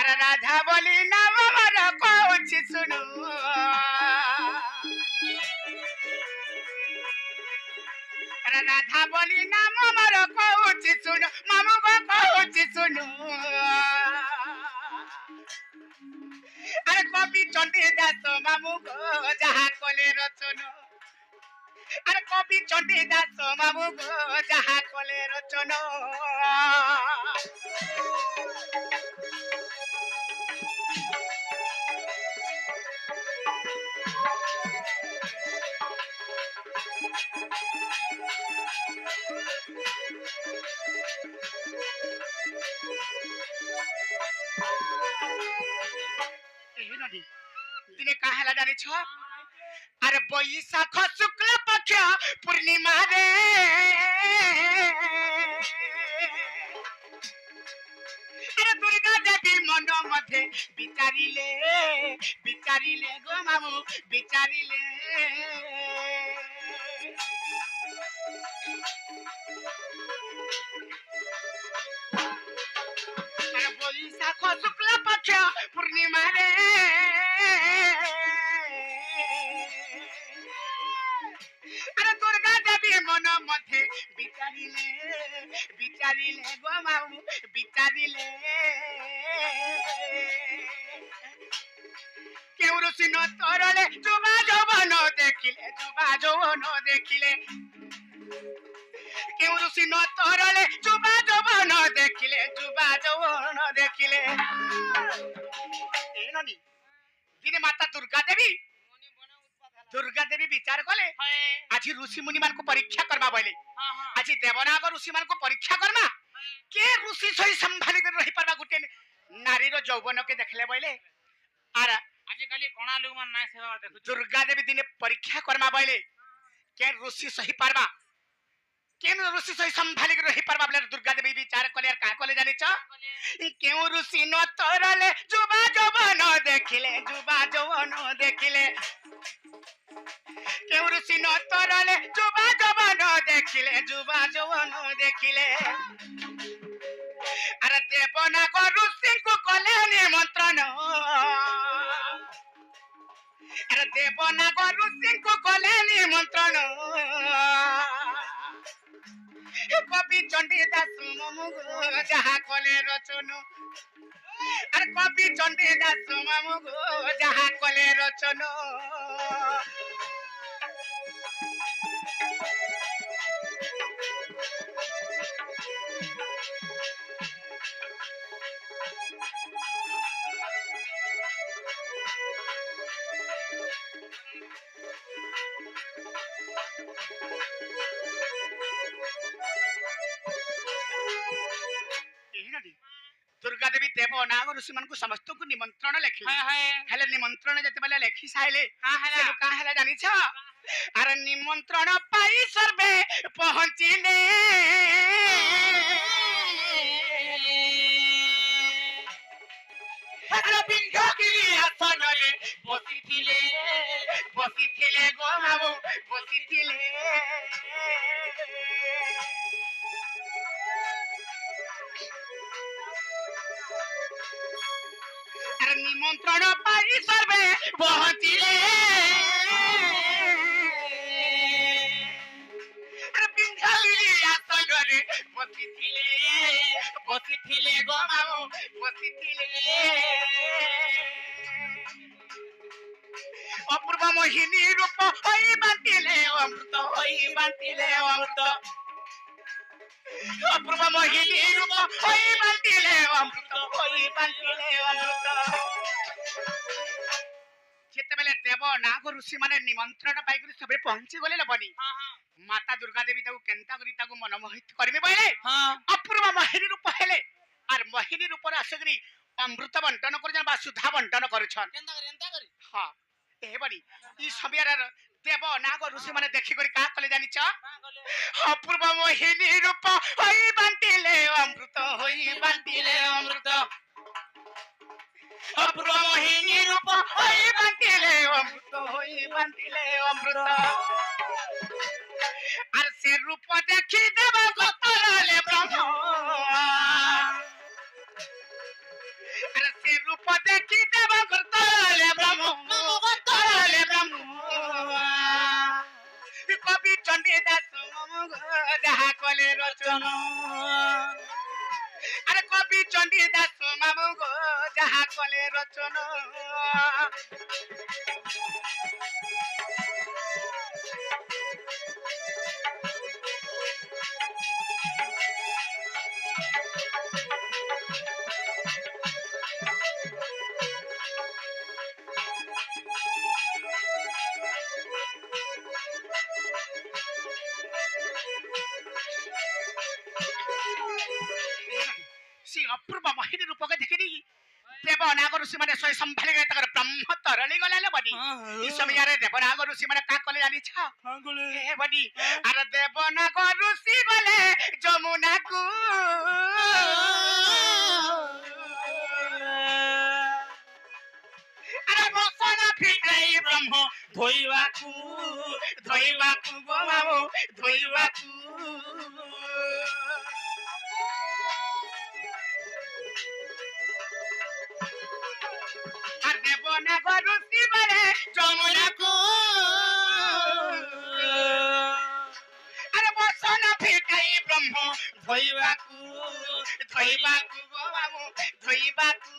अरे राधा बोली नाम मोर कहूची सुनु अरे राधा बोली नाम मोर कहूची सुनु मामू को कहूची सुनु अरे कवि चंडी दास मामू को जहा कले रचनु अरे कवि चंडी दास मामू को जहा कले रचनु दिने कहा जानी छ अरे बैशाख शुक्ल पक्ष पूर्णिमा रे अरे दुर्गा देवी मन मध्य विचारिले गो मामू विचारिले अरे बैशाख शुक्ल पक्ष पूर्णिमा रे अरे दुर्गा देवी मन मध्य विचारिले गो मामू विचारिले केउ ऋषि न तरले जुबा जवन देखिले केउ ऋषि न तरले जुबा जवन देखिले ए ननी दिने माता दुर्गा देवी विचार कले आज ऋषि मुनि मान को परीक्षा करबा बोले आज देवनाग ऋषि मान को परीक्षा करना के ऋषि सही संभाली कर रही परबा गुटे नारी रो यौवन के देखले बोले आर आज काली कोना लोग मन ना सेवा देखु दुर्गा देवी दिने परीक्षा करबा बोले के ऋषि सही परबा केन ऋषि सही संभाली कर रही परबा बोले दुर्गा देवी विचार कले यार का कले जानि छ केउ ऋषि न तरले जुबा जवन देखिले केउ ऋषि न तरले जुबा जवन देखिले अरे देवनाग ऋषि को कले निमंत्रण अरे देवनाग ऋषि को कले निमंत्रण कवि चंडी दास मामू जहा कले रचनु अरे कवि चंडी दास मामू जहा कले रचनु दुर्गा देवी देवनाग ऋषि मान को समस्त को निमंत्रण लेखिले हेले निमंत्रण जते बेले लेखि साइले का हेला जानि छ अरे निमंत्रण पाई सर्वे पहुंचिले अरे बिंधगिरी आसनले बसिथिले गो मामू बसिथिले निमंत्रण पाई सर्वे पहुंचिले बिंधगिरी आसनरे बसिथिले गो मामू बसिथिले अपूर्व मोहिनी रूप होई बांटिले अमृत अपूर्व मोहिनी रूप होई बांटिले अमृत जेते बेले देवनाग ऋषि माने निमंत्रण पाई करी सबे पहुंची गले लबनी माता दुर्गा देवी ताकू केंता करी ताकू मनमोहित करबे बोले अपूर्व मोहिनी रूप हेले आर मोहिनी रूप रे आसगरी अमृत बंटन कर बा सुधा बंटन करछन केंता करी हां ए बनी ई सबियार देवनाग ऋषि माने देखि करी का कले जानि छ अपूर्व मोहिनी रूप होई बांटिले अमृत अपूर्व मोहिनी रूप होई बांटिले अमृत आर से रूप देखि देव गोतरले ब्रह्म अरे से रूप देखी देव करतले ब्रह्म तले ब्रह्म कवि चंडी दास जहा कले रचन अरे कवि चंडी दास मामु गो जहा कले रचन सी अपूर्व महिनी रूप के देखी देवनाग ऋषि माने सोई संभाली गए तकर ब्रह्म तरली गलाले बडी ई समय रे देवनाग ऋषि माने का कले जानी छ हे बडी अरे देवनाग ऋषि गले जमुना को अरे बसना फिटाई ब्रह्म धोइवाकू गो बाबू धोइवाकू देवनाग ऋषि माने जमुना को अरे बसना फिटाई ब्रह्म धोइवाकू गो बाबू धोइवाकू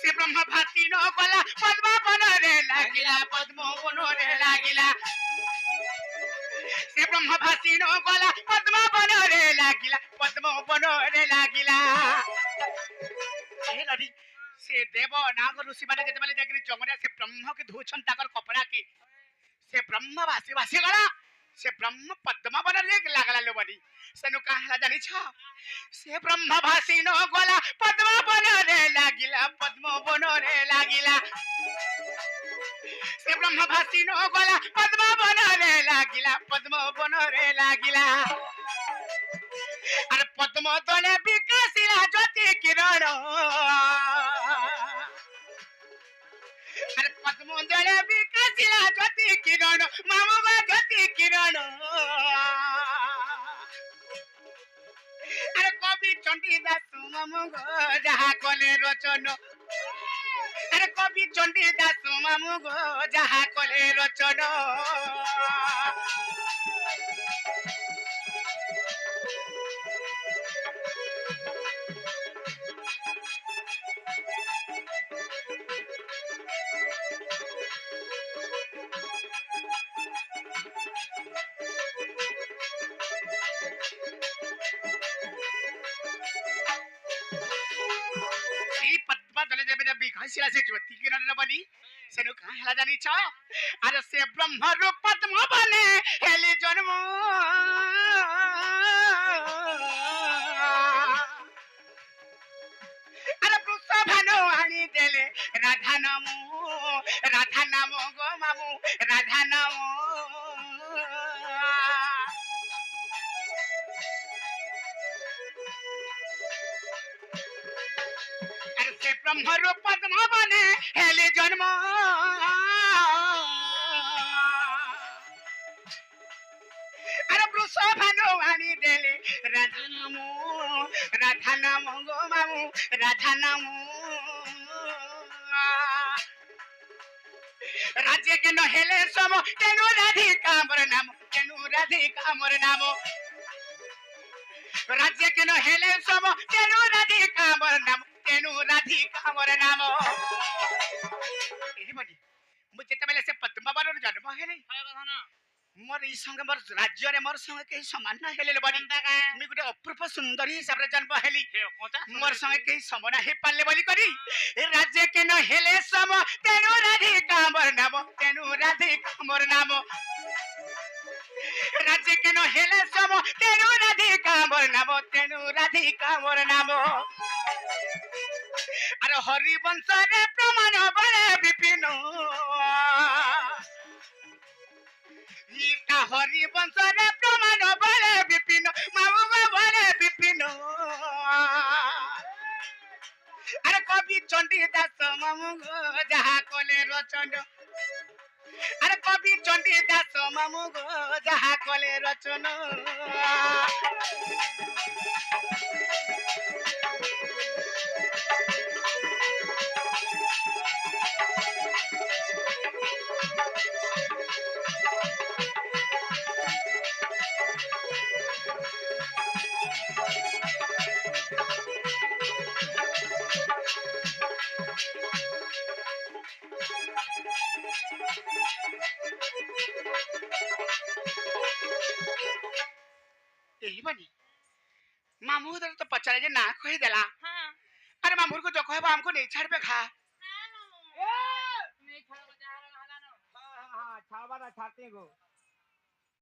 से ब्रह्म भाती न गला पद्म बनरे लागिला पद्म बनरे लागिला से ब्रह्म भाती न गला पद्म बनरे लागिला पद्म बनरे लागिला ए लड़ी से देव नाग ऋषि माने जते बेले जाकरी जंगरे से ब्रह्म के धोछन ताकर कपड़ा के से ब्रह्म वासी गला से ब्रह्म पद्म बनरे लागला लोबडी सेनु काहला जानि छ से ब्रह्म भासी न गला पद्म बनरे लागिला पद्म बनरे लागिला से ब्रह्म भासी न गला पद्म बनरे लागिला पद्म बनरे लागिला अरे पद्म तले विकासिला ज्योति किरण अरे पद्म तले विकासिला ज्योति किरण मामुगा ज्योति किरण अरे कवि चंडी दास मामु गो जहा कले रचन अरे कवि चंडी दास मामु गो जहा कले रचन से ज्योति किरण बनी सेनु कहा जानी छ अरे से ब्रह्म रूप पद्म बने हेले जन्म अरे पुष्प भानु आनी देले राधा नाम गो मामू राधा नाम से ब्रह्म रूप पद्म बने हेले जन्म अरे वृष भानु आनी देले राधा नाम गो मामू राधा नाम राज्य के न हेले सम तेनु राधिका मोर नाम राज्य के न हेले सम तेनु राधिका मोर नाम तेनु राधिका मोर नाम एही बडी मु जेते बेले से पद्मावर जन्म हेले मोर ई संग मोर राज्य रे मोर संग के समान ना हेले बडी मी गुटे अपूर्व सुंदरी हिसाब रे जन्म हेली मोर संग के समान हे पाले बोली करी राज्य के न हेले सम तेनु राधिका मोर नाम राज्य के न हेले सम तेनु राधिका मोर नाम अरे हरिवंश रे प्रमाण बड़े विपिन ईटा हरिवंश रे प्रमाण बड़े विपिन मामू बड़े विपिन अरे कवि चंडी दास मामू जहा कले रचन अरे कवि चंडी दास मामू जहा कले रचन मामू उधर तो पचारे जे ना कही देला हां अरे मामू को जो कहबो हमको नहीं छाड़ पे खा नहीं खड़ा हो जा रहा हला ना हां छाड़वा ना छाड़ते को